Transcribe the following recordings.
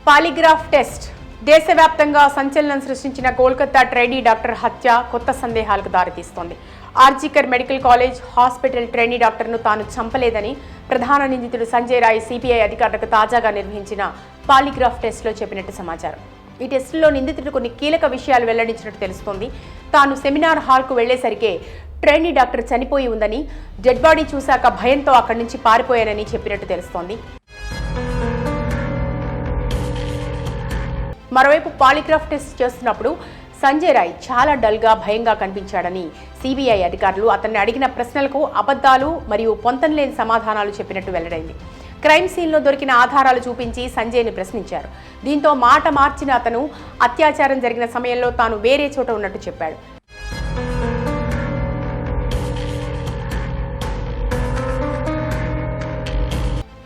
Polygraph test దేశవ్యాప్తంగా సంచలనం సృష్టించిన కోల్కతా ట్రైనీ డాక్టర్ హత్య కొత్త సందేహాలకు దారితీస్తోంది. RG Kar medical college hospital trainee డాక్టర్ను తాను చంపలేదని ప్రధాన నిందితుడు సంజయ్ రాయ్ సిబిఐ అధికారులకు తాజాగా నిర్వహించిన పాలిగ్రాఫ్ టెస్ట్లో చెప్పినట్టు సమాచారం. ఈ టెస్టులో నిందితుడు కొన్ని కీలక విషయాలు వెల్లడించినట్టు తెలుస్తోంది. తాను సెమినార్ హాల్కు వెళ్లేసరికే ట్రైనీ డాక్టర్ చనిపోయి ఉందని, డెడ్ బాడీ చూశాక భయంతో అక్కడి నుంచి పారిపోయానని చెప్పినట్టు తెలుస్తోంది. మరోవైపు పాలిగ్రాఫ్ టెస్ట్ చేస్తున్నప్పుడు సంజయ్ రాయ్ చాలా డల్గా భయంగా కనిపించాడని సిబిఐ అధికారులు అతన్ని అడిగిన ప్రశ్నలకు అబద్ధాలు మరియు పొంతనలేని సమాధానాలు చెప్పినట్టు వెల్లడైంది. క్రైమ్ సీన్లో దొరికిన ఆధారాలు చూపించి సంజయ్ని ప్రశ్నించారు. దీంతో మాట మార్చిన అతను అత్యాచారం జరిగిన సమయంలో తాను వేరే చోట ఉన్నట్టు చెప్పాడు.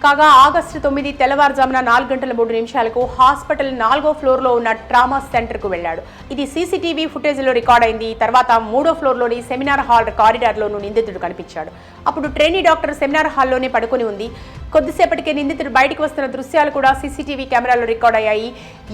కాగా ఆగస్టు 9 తెల్లవారుజామున 4:03 హాస్పిటల్ 4వ ఫ్లోర్లో ఉన్న ట్రామా సెంటర్కు వెళ్లాడు. ఇది సీసీటీవీ ఫుటేజ్లో రికార్డ్ అయింది. తర్వాత 3వ ఫ్లోర్లోని సెమినార్ హాల్ కారిడార్లోనూ నిందితుడు కనిపించాడు. అప్పుడు ట్రైనీ డాక్టర్ సెమినార్ హాల్లోనే పడుకుని ఉంది. కొద్దిసేపటికే నిందితుడు బయటకు వస్తున్న దృశ్యాలు కూడా సీసీటీవీ కెమెరాలో రికార్డ్ అయ్యాయి.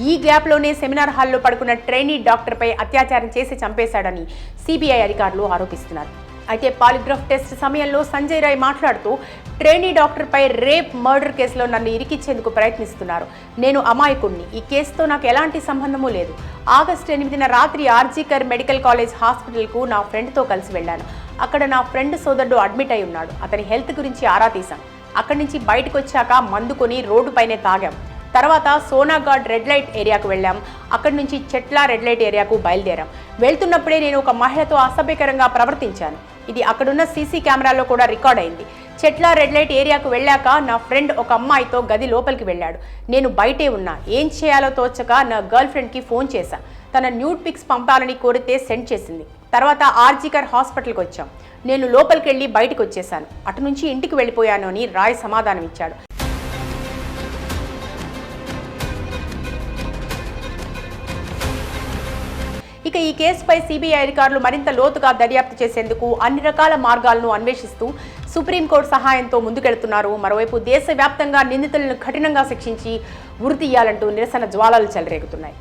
ఈ గ్యాప్లోనే సెమినార్ హాల్లో పడుకున్న ట్రైనీ డాక్టర్పై అత్యాచారం చేసి చంపేశాడని సిబిఐ అధికారులు ఆరోపిస్తున్నారు. అయితే పాలిగ్రాఫ్ టెస్ట్ సమయంలో సంజయ్ రాయ్ మాట్లాడుతూ ట్రైనీ డాక్టర్పై రేప్ మర్డర్ కేసులో నన్ను ఇరికిచ్చేందుకు ప్రయత్నిస్తున్నారు. నేను అమాయకుడిని. ఈ కేసుతో నాకు ఎలాంటి సంబంధమూ లేదు. ఆగస్టు 8న రాత్రి ఆర్జికర్ మెడికల్ కాలేజ్ హాస్పిటల్కు నా ఫ్రెండ్తో కలిసి వెళ్ళాను. అక్కడ నా ఫ్రెండ్ సోదరుడు అడ్మిట్ అయి ఉన్నాడు. అతని హెల్త్ గురించి ఆరా తీశాం. అక్కడి నుంచి బయటకు వచ్చాక మందుకొని రోడ్డుపైనే తాగాం. తర్వాత సోనాఘాట్ రెడ్ లైట్ ఏరియాకు వెళ్ళాం. అక్కడి నుంచి చెట్ల రెడ్ లైట్ ఏరియాకు బయలుదేరాం. వెళ్తున్నప్పుడే నేను ఒక మహిళతో అసభ్యకరంగా ప్రవర్తించాను. ఇది అక్కడున్న సీసీ కెమెరాలో కూడా రికార్డ్ అయింది. చెట్ల రెడ్ లైట్ ఏరియాకు వెళ్ళాక నా ఫ్రెండ్ ఒక అమ్మాయితో గది లోపలికి వెళ్ళాడు. నేను బయటే ఉన్నా. ఏం చేయాలో తోచక నా గర్ల్ ఫ్రెండ్కి ఫోన్ చేశా. తన న్యూడ్ పిక్స్ పంపాలని కోరితే సెండ్ చేసింది. తర్వాత ఆర్జికర్ హాస్పిటల్కి వచ్చాం. నేను లోపలికి వెళ్ళి బయటకు వచ్చేశాను. అటు నుంచి ఇంటికి వెళ్ళిపోయాను అని రాయ్ సమాధానం ఇచ్చాడు. ఇక ఈ కేసుపై సిబిఐ అధికారులు మరింత లోతుగా దర్యాప్తు చేసేందుకు అన్ని రకాల మార్గాలను అన్వేషిస్తూ సుప్రీంకోర్టు సహాయంతో ముందుకెళ్తున్నారు. మరోవైపు దేశవ్యాప్తంగా నిందితులను కఠినంగా శిక్షించి ఉరి తీయాలంటూ నిరసన జ్వాలలు చెలరేగుతున్నాయి.